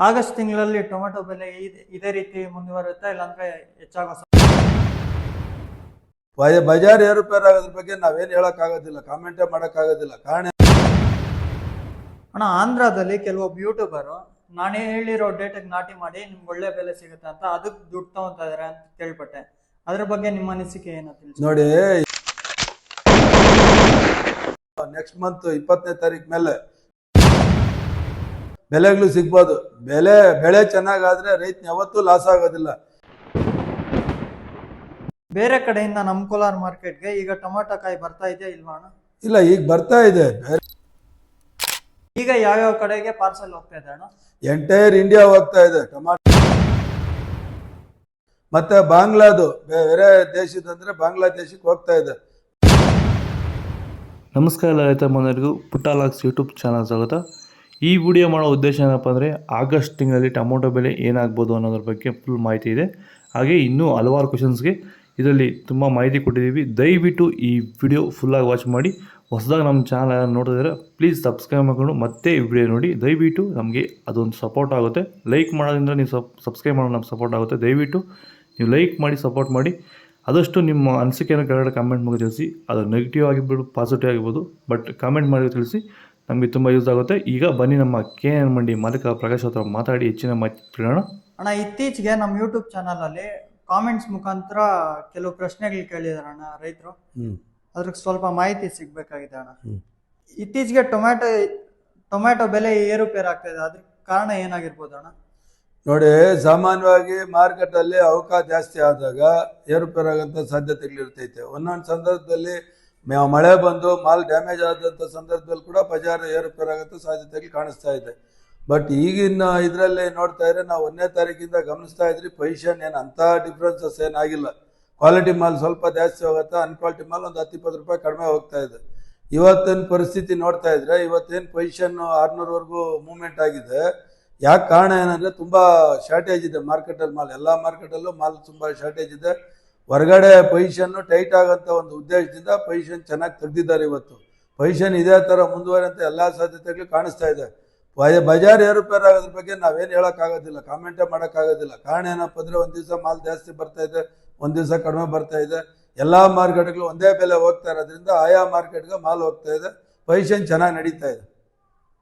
August ತಿಂಗಳಲ್ಲಿ tomato ಬೆಲೆ ಇದೇ ರೀತಿ ಮುಂದುವರಿಯುತ್ತಾ ಇಲ್ಲಾಂದ್ರೆ ಹೆಚ್ಚಾಗೋ ಬಜಾರ್ ಏರುಪೇರು ಆಗೋದ್ರ ಬಗ್ಗೆ ನಾವೇನು ಹೇಳಕ್ಕಾಗೋದಿಲ್ಲ, ಕಾಮೆಂಟೇ ಮಾಡೋಕ್ಕಾಗೋದಿಲ್ಲ. ಕಾರಣ ಅಣ್ಣ, ಆಂಧ್ರದಲ್ಲಿ ಕೆಲವೊಬ್ಬ ಯೂಟ್ಯೂಬರು ನಾನೇ ಹೇಳಿರೋ ಡೇಟಿಗೆ ನಾಟಿ ಮಾಡಿ ನಿಮ್ಗೆ ಒಳ್ಳೆ ಬೆಲೆ ಸಿಗುತ್ತೆ ಅಂತ ಅದಕ್ಕೆ ದುಡ್ಡು ತಗೊಂತಾ ಇದಾರೆ ಅಂತ ಕೇಳ್ಪಟ್ಟೆ. ಅದ್ರ ಬಗ್ಗೆ ನಿಮ್ಮ ಅನಿಸಿಕೆ ಏನು ತಿಳಿಸಿ. ನೋಡಿ, ನೆಕ್ಸ್ಟ್ ಮಂತ್ 20ನೇ ತಾರೀಕು ಮೇಲೆ ಬೆಲೆಗಳು ಸಿಗ್ಬೋದು. ಬೆಳೆ ಚೆನ್ನಾಗಾದ್ರೆ ರೈತನ ಯಾವತ್ತೂ ಲಾಸ್ ಆಗೋದಿಲ್ಲ. ಬೇರೆ ಕಡೆಯಿಂದ ನಮ್ಮ ಕೋಲಾರ ಮಾರ್ಕೆಟ್ಗೆ ಈಗ ಟೊಮೆಟೊ ಕಾಯಿ ಬರ್ತಾ ಇದೆಯಾ ಇಲ್ವಾ ಅಣ್ಣ? ಇಲ್ಲ, ಈಗ ಬರ್ತಾ ಇದೆ. ಈಗ ಯಾವ್ಯಾವ ಕಡೆಗೆ ಪಾರ್ಸಲ್ ಹೋಗ್ತಾ ಇದೆ ಅಣ್ಣ? ಎಂಟೈರ್ ಇಂಡಿಯಾ ಹೋಗ್ತಾ ಇದೆ ಟೊಮಾಟೊ. ಮತ್ತೆ ಬಾಂಗ್ಲಾದು ಬೇರೆ ದೇಶದಂದ್ರೆ ಬಾಂಗ್ಲಾದೇಶಕ್ಕೆ ಹೋಗ್ತಾ ಇದೆ. ನಮಸ್ಕಾರ ರೈತ ಬಂಧುಗಳಿಗೂ ಪುಟ್ಟ ಲಾಗ್ಸ್ ಯೂಟ್ಯೂಬ್ ಚಾನಲ್ ಸ್ವಾಗತ. ಈ ವಿಡಿಯೋ ಮಾಡೋ ಉದ್ದೇಶ ಏನಪ್ಪ ಅಂದರೆ ಆಗಸ್ಟ್ ತಿಂಗಳಲ್ಲಿ ಟೊಮೊಟೊ ಬೆಲೆ ಏನಾಗ್ಬೋದು ಅನ್ನೋದ್ರ ಬಗ್ಗೆ ಫುಲ್ ಮಾಹಿತಿ ಇದೆ. ಹಾಗೆ ಇನ್ನೂ ಹಲವಾರು ಕ್ವಶನ್ಸ್ಗೆ ಇದರಲ್ಲಿ ತುಂಬ ಮಾಹಿತಿ ಕೊಟ್ಟಿದ್ದೀವಿ. ದಯವಿಟ್ಟು ಈ ವಿಡಿಯೋ ಫುಲ್ಲಾಗಿ ವಾಚ್ ಮಾಡಿ. ಹೊಸದಾಗಿ ನಮ್ಮ ಚಾನಲ್ ನೋಡಿದ್ರೆ ಪ್ಲೀಸ್ ಸಬ್ಸ್ಕ್ರೈಬ್ ಮಾಡಿಕೊಂಡು ಮತ್ತೆ ಈ ವಿಡಿಯೋ ನೋಡಿ. ದಯವಿಟ್ಟು ನಮಗೆ ಅದೊಂದು ಸಪೋರ್ಟ್ ಆಗುತ್ತೆ. ಲೈಕ್ ಮಾಡೋದ್ರಿಂದ ನೀವು ಸಬ್ಸ್ಕ್ರೈಬ್ ಮಾಡೋದು ನಮ್ಗೆ ಸಪೋರ್ಟ್ ಆಗುತ್ತೆ. ದಯವಿಟ್ಟು ನೀವು ಲೈಕ್ ಮಾಡಿ ಸಪೋರ್ಟ್ ಮಾಡಿ. ಆದಷ್ಟು ನಿಮ್ಮ ಅನಿಸಿಕೆಯನ್ನು ಕೆಳಗಡೆ ಕಾಮೆಂಟ್ ಮಾಡಿ ತಿಳಿಸಿ. ಅದು ನೆಗೆಟಿವ್ ಆಗಿರ್ಬೋದು, ಪಾಸಿಟಿವ್ ಆಗಿರ್ಬೋದು, ಬಟ್ ಕಾಮೆಂಟ್ ಮಾಡಿ ತಿಳಿಸಿ, ನಮಗೆ ತುಂಬ ಯೂಸ್ ಆಗುತ್ತೆ. ಈಗ ಬನ್ನಿ ನಮ್ಮ KN ಮಂಡಿ ಮಾಲೀಕ ಪ್ರಕಾಶ್ ಹತ್ರ ಮಾತಾಡಿ ಹೆಚ್ಚಿನ ಮಾಹಿತಿ ತಿಳೋಣ. ಅಣ್ಣ, ಇತ್ತೀಚೆಗೆ ನಮ್ಮ ಯೂಟ್ಯೂಬ್ ಚಾನಲಲ್ಲಿ ಕಾಮೆಂಟ್ಸ್ ಮುಖಾಂತರ ಕೆಲವು ಪ್ರಶ್ನೆಗಳು ಕೇಳಿದಾರೆ ಅಣ್ಣ ರೈತರು. ಅದ್ರಿಗೆ ಸ್ವಲ್ಪ ಮಾಹಿತಿ ಸಿಗ್ಬೇಕಾಗಿದೆ ಅಣ್ಣ. ಇತ್ತೀಚೆಗೆ ಟೊಮ್ಯಾಟೊ ಬೆಲೆ ಏರುಪೇರು ಆಗ್ತಾ ಇದೆ, ಅದ್ರ ಕಾರಣ ಏನಾಗಿರ್ಬೋದು ಅಣ್ಣ? ನೋಡಿ, ಸಾಮಾನ್ಯವಾಗಿ ಮಾರ್ಕೆಟಲ್ಲಿ ಅವಕಾಶ ಜಾಸ್ತಿ ಆದಾಗ ಏರುಪೇರಾಗಂಥ ಸಾಧ್ಯತೆಗಳಿರ್ತೈತೆ. ಒಂದೊಂದು ಸಂದರ್ಭದಲ್ಲಿ ಮಳೆ ಬಂದು ಮಾಲ್ ಡ್ಯಾಮೇಜ್ ಆದಂಥ ಸಂದರ್ಭದಲ್ಲಿ ಕೂಡ ಬಜಾರ್ ಏರುಪೇರಾಗಂಥ ಸಾಧ್ಯತೆಗಳು ಕಾಣಿಸ್ತಾ ಇದೆ. ಬಟ್ ಈಗಿನ ಇದರಲ್ಲಿ ನೋಡ್ತಾ ಇದ್ರೆ ನಾವು 1ನೇ ತಾರೀಕಿಂದ ಗಮನಿಸ್ತಾ ಇದ್ರಿ, ಪೊಸಿಷನ್ ಏನು ಅಂಥ ಡಿಫ್ರೆನ್ಸಸ್ ಏನಾಗಿಲ್ಲ. ಕ್ವಾಲಿಟಿ ಮಾಲ್ ಸ್ವಲ್ಪ ಜಾಸ್ತಿ ಹೋಗುತ್ತೆ, ಅನ್ಕ್ವಾಲಿಟಿ ಮಾಲ್ ಒಂದು 10-20 ರೂಪಾಯಿ ಕಡಿಮೆ ಹೋಗ್ತಾ ಇದೆ. ಇವತ್ತಿನ ಪರಿಸ್ಥಿತಿ ನೋಡ್ತಾ ಇದ್ರೆ ಇವತ್ತೇನು ಪೊಸಿಷನ್ 600ವರೆಗೂ ಮೂವ್ಮೆಂಟ್ ಆಗಿದೆ. ಯಾಕೆ ಕಾರಣ ಏನಂದರೆ ತುಂಬ ಶಾರ್ಟೇಜ್ ಇದೆ ಮಾರ್ಕೆಟಲ್ಲಿ ಮಾಲ್. ಎಲ್ಲ ಮಾರ್ಕೆಟಲ್ಲೂ ಮಾಲ್ ತುಂಬ ಶಾರ್ಟೇಜ್ ಇದೆ. ಹೊರಗಡೆ ಪೊಸಿಷನ್ನು ಟೈಟ್ ಆಗೋಂಥ ಒಂದು ಉದ್ದೇಶದಿಂದ ಪೊಸಿಷನ್ ಚೆನ್ನಾಗಿ ತೆಗೆದಿದ್ದಾರೆ. ಇವತ್ತು ಪೊಸಿಷನ್ ಇದೇ ಥರ ಮುಂದುವರಿಯಂಥ ಎಲ್ಲ ಸಾಧ್ಯತೆಗಳು ಕಾಣಿಸ್ತಾ ಇದೆ. ಬಜಾರ್ ಏರುಪೇರು ಆಗೋದ್ರ ಬಗ್ಗೆ ನಾವೇನು ಹೇಳೋಕ್ಕಾಗೋದಿಲ್ಲ, ಕಾಮೆಂಟೇ ಮಾಡೋಕ್ಕಾಗೋದಿಲ್ಲ. ಕಾರಣ ಏನಪ್ಪ ಅಂದರೆ ಒಂದು ದಿವಸ ಮಾಲ್ ಜಾಸ್ತಿ ಬರ್ತಾ ಇದೆ, ಒಂದು ದಿವಸ ಕಡಿಮೆ ಬರ್ತಾ ಇದೆ. ಎಲ್ಲ ಮಾರ್ಕೆಟ್ಗಳು ಒಂದೇ ಬೆಲೆ ಹೋಗ್ತಾ ಇರೋದ್ರಿಂದ ಆಯಾ ಮಾರ್ಕೆಟ್ಗೆ ಮಾಲ್ ಹೋಗ್ತಾ ಇದೆ. ಪೊಸಿಷನ್ ಚೆನ್ನಾಗಿ ನಡೀತಾ ಇದೆ.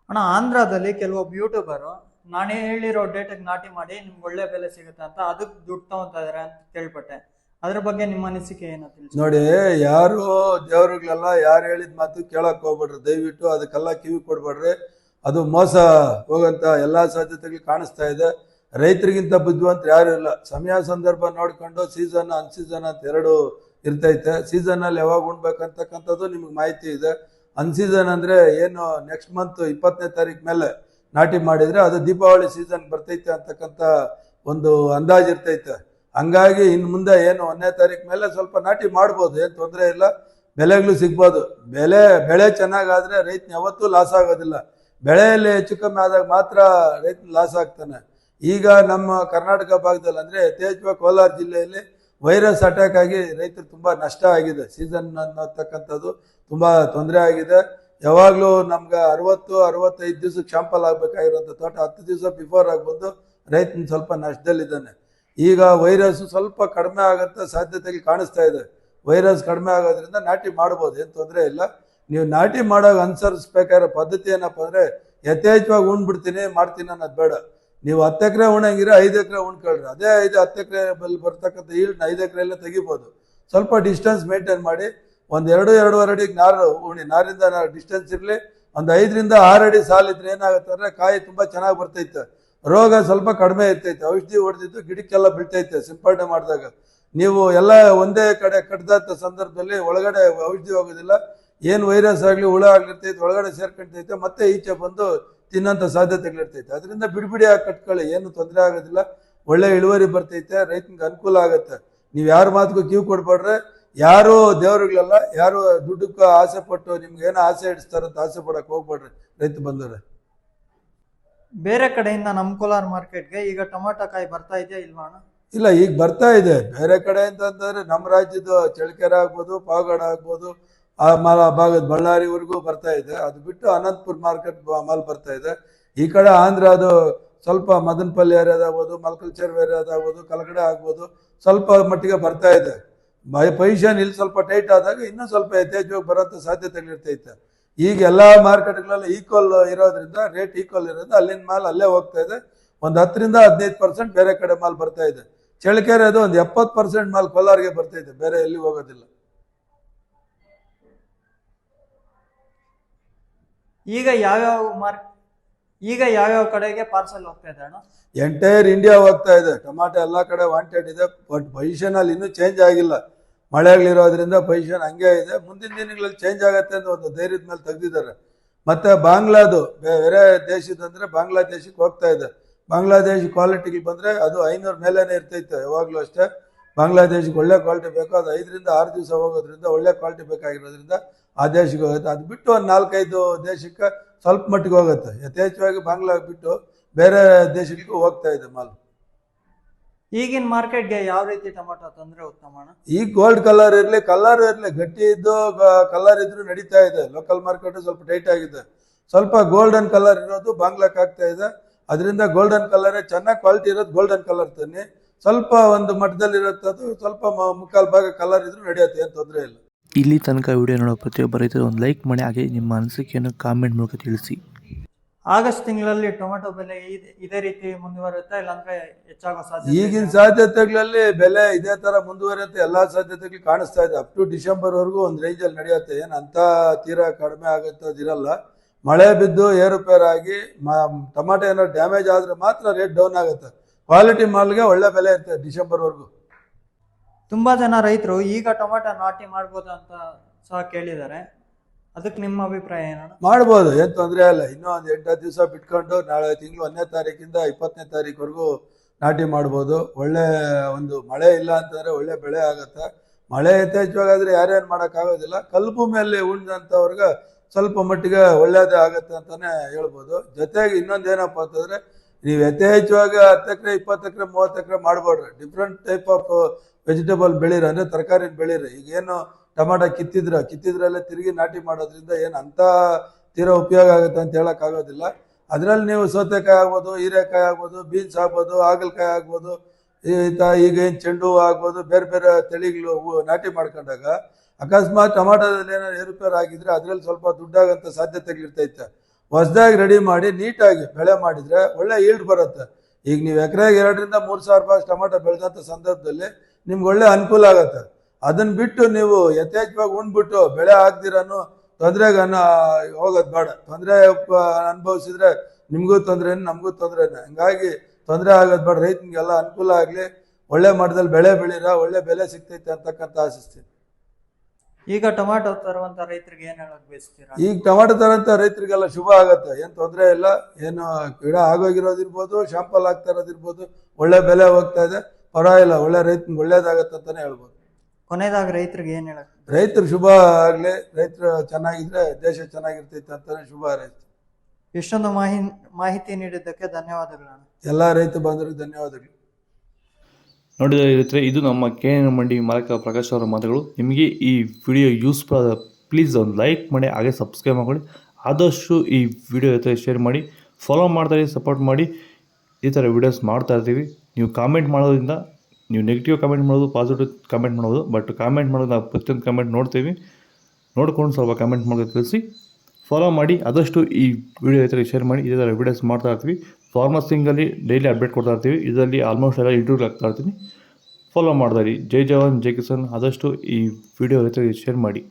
ಅಣ್ಣ, ಆಂಧ್ರದಲ್ಲಿ ಕೆಲವೊಬ್ಬ ಯೂಟ್ಯೂಬರು ನಾನೇ ಹೇಳಿರೋ ಡೇಟಿಗೆ ನಾಟಿ ಮಾಡಿ ನಿಮ್ಗೆ ಒಳ್ಳೆ ಬೆಲೆ ಸಿಗುತ್ತೆ ಅಂತ ಅದಕ್ಕೆ ದುಡ್ಡು ತಗೊಂತಾ ಇದಾರೆ ಅಂತ ಕೇಳ್ಪಟ್ಟೆ. ಅದ್ರ ಬಗ್ಗೆ ನಿಮ್ಮ ಅನಿಸಿಕೆ ಏನು ತಿಳಿಸಿ. ನೋಡಿ, ಯಾರು ದೇವರುಗಳೆಲ್ಲ ಯಾರು ಹೇಳಿದ ಮಾತು ಕೇಳಕ್ ಹೋಗ್ಬೇಡ್ರಿ. ದಯವಿಟ್ಟು ಅದಕ್ಕೆಲ್ಲ ಕಿವಿ ಕೊಡ್ಬೇಡ್ರಿ. ಅದು ಮೋಸ ಹೋಗಂತ ಎಲ್ಲ ಸಾಧ್ಯತೆಗಳು ಕಾಣಿಸ್ತಾ ಇದೆ. ರೈತರಿಗಿಂತ ಬುದ್ಧಿವಂತರು ಯಾರು ಇಲ್ಲ. ಸಮಯ ಸಂದರ್ಭ ನೋಡ್ಕೊಂಡು ಸೀಸನ್ ಅನ್ಸೀಸನ್ ಅಂತ ಎರಡು ಇರ್ತೈತೆ. ಸೀಸನಲ್ಲಿ ಯಾವಾಗ ಉಣ್ಬೇಕಂತಕ್ಕಂಥದ್ದು ನಿಮ್ಗೆ ಮಾಹಿತಿ ಇದೆ. ಅನ್ಸೀಸನ್ ಅಂದರೆ ಏನು, ನೆಕ್ಸ್ಟ್ ಮಂತ್ 20ನೇ ತಾರೀಕು ಮೇಲೆ ನಾಟಿ ಮಾಡಿದರೆ ಅದು ದೀಪಾವಳಿ ಸೀಸನ್ ಬರ್ತೈತೆ ಅಂತಕ್ಕಂಥ ಒಂದು ಅಂದಾಜು ಇರ್ತೈತೆ. ಹಂಗಾಗಿ ಇನ್ನು ಮುಂದೆ ಏನು 1ನೇ ತಾರೀಕು ಮೇಲೆ ಸ್ವಲ್ಪ ನಾಟಿ ಮಾಡ್ಬೋದು, ಏನು ತೊಂದರೆ ಇಲ್ಲ. ಬೆಲೆಗಳು ಸಿಗ್ಬೋದು. ಬೆಳೆ ಚೆನ್ನಾಗಾದರೆ ರೈತನ ಯಾವತ್ತೂ ಲಾಸ್ ಆಗೋದಿಲ್ಲ. ಬೆಳೆಯಲ್ಲಿ ಹೆಚ್ಚು ಕಮ್ಮಿ ಆದಾಗ ಮಾತ್ರ ರೈತನ ಲಾಸ್ ಆಗ್ತಾನೆ. ಈಗ ನಮ್ಮ ಕರ್ನಾಟಕ ಭಾಗದಲ್ಲಿ ಅಂದರೆ ಯಥೇಚ್ಛವಾಗಿ ಕೋಲಾರ ಜಿಲ್ಲೆಯಲ್ಲಿ ವೈರಸ್ ಅಟ್ಯಾಕ್ ಆಗಿ ರೈತರು ತುಂಬ ನಷ್ಟ ಆಗಿದೆ. ಸೀಸನ್ ಅನ್ನತಕ್ಕಂಥದ್ದು ತುಂಬ ತೊಂದರೆ ಆಗಿದೆ. ಯಾವಾಗಲೂ ನಮ್ಗೆ 60-65 ದಿವಸಕ್ಕೆ ಶಾಂಪಲ್ ಆಗಬೇಕಾಗಿರೋಂಥ ತೋಟ 10 ದಿವಸ ಬಿಫೋರ್ ಆಗಿ ಬಂದು ರೈತನ ಸ್ವಲ್ಪ ನಷ್ಟದಲ್ಲಿದ್ದಾನೆ. ಈಗ ವೈರಸ್ ಸ್ವಲ್ಪ ಕಡಿಮೆ ಆಗೋಂಥ ಸಾಧ್ಯತೆಗಳು ಕಾಣಿಸ್ತಾ ಇದೆ. ವೈರಸ್ ಕಡಿಮೆ ಆಗೋದ್ರಿಂದ ನಾಟಿ ಮಾಡ್ಬೋದು, ಏನು ತೊಂದರೆ ಇಲ್ಲ. ನೀವು ನಾಟಿ ಮಾಡೋಕೆ ಅನುಸರಿಸ್ಬೇಕಾಗಿರೋ ಪದ್ಧತಿ ಏನಪ್ಪ ಅಂದರೆ ಯಥೇಚ್ಛವಾಗಿ ಉಣ್ಬಿಡ್ತೀನಿ ಮಾಡ್ತೀನಿ ಅನ್ನೋದು ಬೇಡ. ನೀವು 10 ಎಕರೆ ಉಣಂಗಿರ 5 ಎಕರೆ ಉಣ್ಕೊಳ್ರಿ. ಅದೇ 10 ಎಕರೆ ಬಲ್ಲಿ ಬರ್ತಕ್ಕಂಥ ಈಲ್ಡ್ನ 5 ಎಕರೆಯಲ್ಲೇ ತೆಗಿಬೋದು. ಸ್ವಲ್ಪ ಡಿಸ್ಟೆನ್ಸ್ ಮೇಂಟೈನ್ ಮಾಡಿ. ಒಂದು 2-2.5 ಅಡಿಗೆ ನಾರು ಉಣಿ. ನಾರಿಂದ ಡಿಸ್ಟೆನ್ಸ್ ಇರಲಿ. ಒಂದು 5-6 ಅಡಿ ಸಾಲಿದ್ರೆ ಏನಾಗುತ್ತೆ ಅಂದರೆ ಕಾಯಿ ತುಂಬ ಚೆನ್ನಾಗಿ ಬರ್ತೈತೆ. ರೋಗ ಸ್ವಲ್ಪ ಕಡಿಮೆ ಇರ್ತೈತೆ. ಔಷಧಿ ಹೊಡೆದಿದ್ದು ಗಿಡಕ್ಕೆಲ್ಲ ಬೀಳ್ತೈತೆ ಸಿಂಪಡಣೆ ಮಾಡಿದಾಗ. ನೀವು ಎಲ್ಲ ಒಂದೇ ಕಡೆ ಕಟ್ಟಿದಂಥ ಸಂದರ್ಭದಲ್ಲಿ ಒಳಗಡೆ ಔಷಧಿ ಹೋಗೋದಿಲ್ಲ. ಏನು ವೈರಸ್ ಆಗಲಿ ಹುಳ ಆಗಿರ್ತೈತೆ ಒಳಗಡೆ ಸೇರ್ಕೊಂತೈತೆ, ಮತ್ತೆ ಈಚೆ ಬಂದು ತಿನ್ನೋಂಥ ಸಾಧ್ಯತೆಗಳಿರ್ತೈತೆ. ಅದರಿಂದ ಬಿಡಿಯಾಗಿ ಕಟ್ಕೊಳ್ಳಿ, ಏನು ತೊಂದರೆ ಆಗೋದಿಲ್ಲ. ಒಳ್ಳೆ ಇಳುವರಿ ಬರ್ತೈತೆ, ರೈತನಿಗೆ ಅನುಕೂಲ ಆಗುತ್ತೆ. ನೀವು ಯಾರ ಮಾತಿಗೂ ಕಿವಿ ಕೊಡ್ಬೇಡ್ರೆ. ಯಾರು ದೇವರುಗಳೆಲ್ಲ ಯಾರು ದುಡ್ಡಕ್ಕೆ ಆಸೆ ಪಟ್ಟು ನಿಮ್ಗೆ ಏನೋ ಆಸೆ ಇಡಿಸ್ತಾರಂತ ಆಸೆ ಪಡಕ್ಕೆ ಹೋಗ್ಬೇಡ್ರಿ ರೈತ ಬಂದರೆ. ಬೇರೆ ಕಡೆಯಿಂದ ನಮ್ಮ ಕೋಲಾರ ಮಾರ್ಕೆಟ್ಗೆ ಈಗ ಟೊಮೆಟೊ ಕಾಯಿ ಬರ್ತಾ ಇದೆಯಾ ಇಲ್ವಾ ಅಣ್ಣ? ಇಲ್ಲ, ಈಗ ಬರ್ತಾ ಇದೆ. ಬೇರೆ ಕಡೆ ಅಂತಂದ್ರೆ ನಮ್ಮ ರಾಜ್ಯದ ಚಳ್ಳಕೆರೆ ಆಗ್ಬೋದು, ಪಾವಗಡ ಆಗ್ಬೋದು, ಆ ಭಾಗದ ಬಳ್ಳಾರಿವರೆಗೂ ಬರ್ತಾ ಇದೆ. ಅದು ಬಿಟ್ಟು ಅನಂತಪುರ ಮಾರ್ಕೆಟ್ ಮಾಲ್ ಬರ್ತಾ ಇದೆ. ಈ ಕಡೆ ಆಂಧ್ರದು ಸ್ವಲ್ಪ ಮದನಪಲ್ಲಿ ಏರಿಯಾದಾಗ್ಬೋದು, ಮಲ್ಕಲ್ಚರ್ ಏರಿಯಾದಾಗ್ಬೋದು, ಕಲಗಡೆ ಆಗ್ಬೋದು, ಸ್ವಲ್ಪ ಮಟ್ಟಿಗೆ ಬರ್ತಾ ಇದೆ. ಪೊಸಿಷನ್ ಇಲ್ಲಿ ಸ್ವಲ್ಪ ಟೈಟ್ ಆದಾಗ ಇನ್ನೂ ಸ್ವಲ್ಪ ಯಥೇಚ್ಛವಾಗಿ ಬರೋಂಥ ಸಾಧ್ಯತೆಗಳಿರ್ತೈತೆ. ಈಗ ಎಲ್ಲ ಮಾರ್ಕೆಟ್ಗಳಲ್ಲಿ ಈಕ್ವಲ್ ಇರೋದ್ರಿಂದ, ರೇಟ್ ಈಕ್ವಲ್ ಇರೋದ್ರಿಂದ ಅಲ್ಲಿನ ಮಾಲ್ ಅಲ್ಲೇ ಹೋಗ್ತಾ ಇದೆ. ಒಂದು 10ರಿಂದ 15% ಬೇರೆ ಕಡೆ ಮಾಲ್ ಬರ್ತಾ ಇದೆ. ಚಳ್ಳಕೆರೆ ಅದು ಒಂದು 70% ಮಾಲ್ ಕೋಲಾರಿಗೆ ಬರ್ತಾ ಇದೆ, ಬೇರೆ ಎಲ್ಲಿ ಹೋಗೋದಿಲ್ಲ. ಈಗ ಯಾವ್ಯಾವ ಕಡೆಗೆ ಪಾರ್ಸಲ್ ಹೋಗ್ತಾ ಇದೆ ಅಣ್ಣ? ಎಂಟೈರ್ ಇಂಡಿಯಾ ಹೋಗ್ತಾ ಇದೆ. ಟೊಮಾಟೊ ಎಲ್ಲ ಕಡೆ ವಾಂಟೆಡ್ ಇದೆ. ಬಟ್ ಪೊಸಿಷನ್ ಅಲ್ಲಿ ಇನ್ನೂ ಚೇಂಜ್ ಆಗಿಲ್ಲ. ಮಳೆಗಳಿರೋದ್ರಿಂದ ಪೊಸಿಷನ್ ಹಂಗೆ ಇದೆ. ಮುಂದಿನ ದಿನಗಳಲ್ಲಿ ಚೇಂಜ್ ಆಗತ್ತೆ ಅಂತ ಒಂದು ಧೈರ್ಯದ ಮೇಲೆ ತೆಗೆದಿದ್ದಾರೆ. ಮತ್ತೆ ಬಾಂಗ್ಲಾದು ಬೇರೆ ದೇಶದಂದ್ರೆ ಬಾಂಗ್ಲಾದೇಶಕ್ಕೆ ಹೋಗ್ತಾ ಇದೆ. ಬಾಂಗ್ಲಾದೇಶ್ ಕ್ವಾಲಿಟಿಗೆ ಬಂದ್ರೆ ಅದು 500 ಮೇಲೇನೆ ಇರ್ತೈತೆ ಯಾವಾಗ್ಲೂ ಅಷ್ಟೇ. ಬಾಂಗ್ಲಾದೇಶಕ್ಕೆ ಒಳ್ಳೆ ಕ್ವಾಲಿಟಿ ಬೇಕು, ಅದು 5ರಿಂದ 6 ದಿವಸ ಹೋಗೋದ್ರಿಂದ ಒಳ್ಳೆ ಕ್ವಾಲಿಟಿ ಬೇಕಾಗಿರೋದ್ರಿಂದ ಆ ದೇಶಕ್ಕೆ ಹೋಗುತ್ತೆ. ಅದು ಬಿಟ್ಟು ಒಂದು 4-5 ದೇಶಕ್ಕೆ ಸ್ವಲ್ಪ ಮಟ್ಟಿಗೆ ಹೋಗುತ್ತೆ. ಯಥೇಚ್ಛವಾಗಿ ಬಾಂಗ್ಲಾ ಬಿಟ್ಟು ಬೇರೆ ದೇಶಗಳಿಗೂ ಹೋಗ್ತಾ ಇದೆ ಮಾಲ್. ಈಗಿನ ಮಾರ್ಕೆಟ್ಗೆ ಯಾವ ರೀತಿ ಟೊಮಾಟೊ ತಂದ್ರೆ ಉತ್ತಮ ಅಣ್ಣ? ಈಗ ಗೋಲ್ಡ್ ಕಲರ್ ಇರಲಿ ಗಟ್ಟಿ ಇದ್ದು ಕಲರ್ ಇದ್ರು ನಡೀತಾ ಇದೆ. ಲೋಕಲ್ ಮಾರ್ಕೆಟ್ ಸ್ವಲ್ಪ ಟೈಟ್ ಆಗಿದೆ. ಸ್ವಲ್ಪ ಗೋಲ್ಡನ್ ಕಲರ್ ಇರೋದು ಬಾಂಗ್ಲಾಕ್ ಆಗ್ತಾ ಇದೆ. ಅದರಿಂದ ಗೋಲ್ಡನ್ ಕಲರ್ ಚೆನ್ನಾಗಿ ಕ್ವಾಲಿಟಿ ಇರೋದು ಗೋಲ್ಡನ್ ಕಲರ್ ತನ್ನಿ. ಸ್ವಲ್ಪ ಒಂದು ಮಟ್ಟದಲ್ಲಿ ಇರುತ್ತೆ, ಅದು ಸ್ವಲ್ಪ ಮುಕ್ಕಾಲು ಭಾಗ ಕಲರ್ ಇದ್ರೂ ನಡೆಯುತ್ತೆ, ಏನು ತೊಂದರೆ ಇಲ್ಲ. ಇಲ್ಲಿ ತನಕ ವಿಡಿಯೋ ನೋಡೋ ಪ್ರತಿಯೊಬ್ಬ ರೈತರು ಒಂದು ಲೈಕ್ ಮಾಡಿ, ಹಾಗೆ ನಿಮ್ಮ ಅನಿಸಿಕೆಯನ್ನು ಕಾಮೆಂಟ್ ಮೂಲಕ ತಿಳಿಸಿ. ಆಗಸ್ಟ್ ತಿಂಗಳಲ್ಲಿ ಟೊಮೆಟೊ ಬೆಲೆ ಇದೇ ರೀತಿ ಮುಂದುವರಿಯುತ್ತಾ, ಇಲ್ಲಾಂದ್ರೆ ಹೆಚ್ಚಾಗೋ ಸಾಧ್ಯತೆ? ಈಗಿನ ಸಾಧ್ಯತೆಗಳಲ್ಲಿ ಬೆಲೆ ಇದೇ ತರ ಮುಂದುವರಿಯುತ್ತೆ. ಎಲ್ಲಾ ಸಾಧ್ಯತೆಗಳು ಕಾಣಿಸ್ತಾ ಇದೆ. ಅಪ್ ಟು ಡಿಸೆಂಬರ್ ವರೆಗೂ ಒಂದು ರೇಂಜಲ್ಲಿ ನಡೆಯುತ್ತೆ. ಏನು ಅಂತ ತೀರಾ ಕಡಿಮೆ ಆಗುತ್ತದಿರಲ್ಲ. ಮಳೆ ಬಿದ್ದು ಏರುಪೇರಾಗಿ ಟೊಮಾಟೊ ಏನಾದ್ರು ಡ್ಯಾಮೇಜ್ ಆದ್ರೆ ಮಾತ್ರ ರೇಟ್ ಡೌನ್ ಆಗುತ್ತೆ. ಕ್ವಾಲಿಟಿ ಮಾಲ್ಗೆ ಒಳ್ಳೆ ಬೆಲೆ ಇರ್ತದೆ ಡಿಸೆಂಬರ್ ವರೆಗೂ. ತುಂಬಾ ಜನ ರೈತರು ಈಗ ಟೊಮೆಟೊ ನಾಟಿ ಮಾಡ್ಬೋದು ಅಂತ ಸಹ ಕೇಳಿದ್ದಾರೆ. ಅದಕ್ಕೆ ನಿಮ್ಮ ಅಭಿಪ್ರಾಯ ಏನಣ್ಣ? ಮಾಡ್ಬೋದು, ಏನು ತೊಂದರೆ ಇಲ್ಲ. ಇನ್ನೂ ಒಂದು 8-10 ದಿವಸ ಬಿಟ್ಕೊಂಡು ನಾಳೆ ತಿಂಗಳು 1ನೇ ತಾರೀಕಿಂದ 20ನೇ ತಾರೀಕುವರೆಗೂ ನಾಟಿ ಮಾಡ್ಬೋದು. ಒಳ್ಳೆ ಒಂದು ಮಳೆ ಇಲ್ಲ ಅಂತಂದ್ರೆ ಒಳ್ಳೆ ಬೆಳೆ ಆಗುತ್ತೆ. ಮಳೆ ಯಥೇಚ್ಛವಾಗಾದ್ರೆ ಯಾರೇನು ಮಾಡೋಕ್ಕಾಗೋದಿಲ್ಲ. ಕಲ್ಲು ಭೂಮಿಯಲ್ಲಿ ಉಳಿದಂಥವ್ರಿಗೆ ಸ್ವಲ್ಪ ಮಟ್ಟಿಗೆ ಒಳ್ಳೇದೇ ಆಗುತ್ತೆ ಅಂತಾನೆ ಹೇಳ್ಬೋದು. ಜೊತೆಗೆ ಇನ್ನೊಂದು ಏನಪ್ಪ ಅಂತಂದ್ರೆ, ನೀವು ಯಥೇಚ್ಛವಾಗಿ 10 ಎಕರೆ 20 ಎಕರೆ 30 ಎಕರೆ ಮಾಡ್ಬೋಡ್ರಿ. ಡಿಫ್ರೆಂಟ್ ಟೈಪ್ ಆಫ್ ವೆಜಿಟೇಬಲ್ ಬೆಳೀರಿ, ಅಂದ್ರೆ ತರಕಾರಿ ಬೆಳೀರಿ. ಈಗೇನು ಟೊಮಾಟೊ ಕಿತ್ತಿದ್ರಲ್ಲೇ ತಿರುಗಿ ನಾಟಿ ಮಾಡೋದ್ರಿಂದ ಏನು ಅಂತ ತೀರಾ ಉಪಯೋಗ ಆಗುತ್ತೆ ಅಂತ ಹೇಳಕ್ ಆಗೋದಿಲ್ಲ. ಅದರಲ್ಲಿ ನೀವು ಸೌತೆಕಾಯಿ ಆಗ್ಬೋದು, ಹೀರೆಕಾಯಿ ಆಗ್ಬೋದು, ಬೀನ್ಸ್ ಆಗ್ಬೋದು, ಹಾಗಲಕಾಯಿ ಆಗ್ಬೋದು, ಈಗ ಏನು ಚೆಂಡು ಹೂವು ಆಗ್ಬೋದು, ಬೇರೆ ಬೇರೆ ತಳಿಗಳು ನಾಟಿ ಮಾಡ್ಕೊಂಡಾಗ ಅಕಸ್ಮಾತ್ ಟೊಮಾಟೋದಲ್ಲಿ ಏನಾದ್ರು ಏರುಪೇರು ಆಗಿದ್ರೆ ಅದರಲ್ಲಿ ಸ್ವಲ್ಪ ದುಡ್ಡಾಗಂತ ಸಾಧ್ಯತೆಗಳಿರ್ತೈತೆ. ಹೊಸದಾಗಿ ರೆಡಿ ಮಾಡಿ ನೀಟಾಗಿ ಬೆಳೆ ಮಾಡಿದ್ರೆ ಒಳ್ಳೆ ಈಲ್ಡ್ ಬರುತ್ತೆ. ಈಗ ನೀವು ಎಕರೆಗೆ 2ರಿಂದ 3 ಸಾವಿರ ರೂಪಾಯಿ ಟೊಮಾಟೊ ಬೆಳೆದಂಥ ಸಂದರ್ಭದಲ್ಲಿ ನಿಮ್ಗೆ ಒಳ್ಳೆ ಅನುಕೂಲ ಆಗುತ್ತೆ. ಅದನ್ನ ಬಿಟ್ಟು ನೀವು ಯಥೇಚ್ಛವಾಗಿ ಉಣ್ಬಿಟ್ಟು ಬೆಳೆ ಆಗ್ದಿರಾನು ತೊಂದರೆಗೆ ಹೋಗೋದು ಬೇಡ. ತೊಂದರೆ ಅನುಭವಿಸಿದ್ರೆ ನಿಮಗೂ ತೊಂದರೆನೇ, ನಮಗೂ ತೊಂದರೆನೇ. ಹಂಗಾಗಿ ತೊಂದರೆ ಆಗೋದು ಬೇಡ. ರೈತನಿಗೆಲ್ಲ ಅನುಕೂಲ ಆಗಲಿ, ಒಳ್ಳೆ ಮಟ್ಟದಲ್ಲಿ ಬೆಳೆ ಬೆಳೀರ, ಒಳ್ಳೆ ಬೆಲೆ ಸಿಗ್ತೈತೆ ಅಂತಕ್ಕಂಥ ಆಶಿಸ್ತೀನಿ. ಈಗ ಟೊಮಾಟೊ ತರುವಂತ ರೈತರಿಗೆ ಏನ್ ಹೇಳಕ್ ಬಯಸ್ತೀರಾ? ಈಗ ಟೊಮಾಟೊ ತರಂತ ರೈತರಿಗೆಲ್ಲ ಶುಭ ಆಗತ್ತೆ, ಏನು ತೊಂದರೆ ಇಲ್ಲ. ಏನು ಗಿಡ ಆಗೋಗಿರೋದಿರ್ಬೋದು, ಶಾಂಪಲ್ ಆಗ್ತಾ ಇರೋದಿರ್ಬೋದು, ಒಳ್ಳೆ ಬೆಲೆ ಹೋಗ್ತಾ ಇದೆ, ಪರವಾಗಿಲ್ಲ. ಒಳ್ಳೆ ರೈತನಿಗೆ ಒಳ್ಳೇದಾಗತ್ತೆ ಅಂತಾನೆ ಹೇಳ್ಬೋದು. ಕೊನೆಯದಾಗ ರೈತರಿಗೆ ಏನ್ ಹೇಳಕ್? ರೈತರು ಶುಭ ಆಗ್ಲಿ. ರೈತರು ಚೆನ್ನಾಗಿದ್ರೆ ದೇಶ ಚೆನ್ನಾಗಿರ್ತೈತೆ ಅಂತಾನೆ ಶುಭ ರೈತ. ಇಷ್ಟೊಂದು ಮಾಹಿತಿ ನೀಡಿದ್ದಕ್ಕೆ ಧನ್ಯವಾದಗಳು. ಎಲ್ಲ ರೈತ ಬಾಂಧವರಿಗೆ ಧನ್ಯವಾದಗಳು. ನೋಡಿದರೆ ರೈತರೆ, ಇದು ನಮ್ಮ KN ಮಂಡಿ ಮಾಲಕ ಪ್ರಕಾಶ್ ಅವರ ಮಾತುಗಳು. ನಿಮಗೆ ಈ ವಿಡಿಯೋ ಯೂಸ್ಫುಲ್ ಆದ ಪ್ಲೀಸ್ ಒಂದು ಲೈಕ್ ಮಾಡಿ, ಹಾಗೆ ಸಬ್ಸ್ಕ್ರೈಬ್ ಮಾಡಿ. ಆದಷ್ಟು ಈ ವಿಡಿಯೋ ಜೊತೆ ಶೇರ್ ಮಾಡಿ, ಫಾಲೋ ಮಾಡ್ತಾರೆ, ಸಪೋರ್ಟ್ ಮಾಡಿ. ಈ ಥರ ವೀಡಿಯೋಸ್ ಮಾಡ್ತಾ ಇರ್ತೀವಿ. ನೀವು ಕಾಮೆಂಟ್ ಮಾಡೋದ್ರಿಂದ, ನೀವು ನೆಗೆಟಿವ್ ಕಾಮೆಂಟ್ ಮಾಡೋದು, ಪಾಸಿಟಿವ್ ಕಾಮೆಂಟ್ ಮಾಡೋದು, ಬಟ್ ಕಾಮೆಂಟ್ ಮಾಡೋದು ನಾವು ಪ್ರತಿಯೊಂದು ಕಾಮೆಂಟ್ ನೋಡ್ತೀವಿ. ನೋಡ್ಕೊಂಡು ಸ್ವಲ್ಪ ಕಾಮೆಂಟ್ ಮಾಡೋದು ತಿಳಿಸಿ, ಫಾಲೋ ಮಾಡಿ. ಆದಷ್ಟು ಈ ವಿಡಿಯೋ ಜೊತೆಗೆ ಶೇರ್ ಮಾಡಿ. ಇದೇ ಥರ ವೀಡಿಯೋಸ್ ಮಾಡ್ತಾ ಇರ್ತೀವಿ. ಫಾರ್ಮಸಿಂಗಲ್ಲಿ ಡೈಲಿ ಅಪ್ಡೇಟ್ ಕೊಡ್ತಾ ಇರ್ತೀವಿ. ಇದರಲ್ಲಿ ಆಲ್ಮೋಸ್ಟ್ ಎಲ್ಲ ಇಂಟರ್ವ್ಯೂ ಆಗ್ತಾ ಇರ್ತೀನಿ. ಫಾಲೋ ಮಾಡ್ತಾ ಇರಿ. ಜೈ ಜವಾನ್ ಜೈ ಕಿಸಾನ್. ಆದಷ್ಟು ಈ ವಿಡಿಯೋ ಜೊತೆಗೆ ಶೇರ್ ಮಾಡಿ.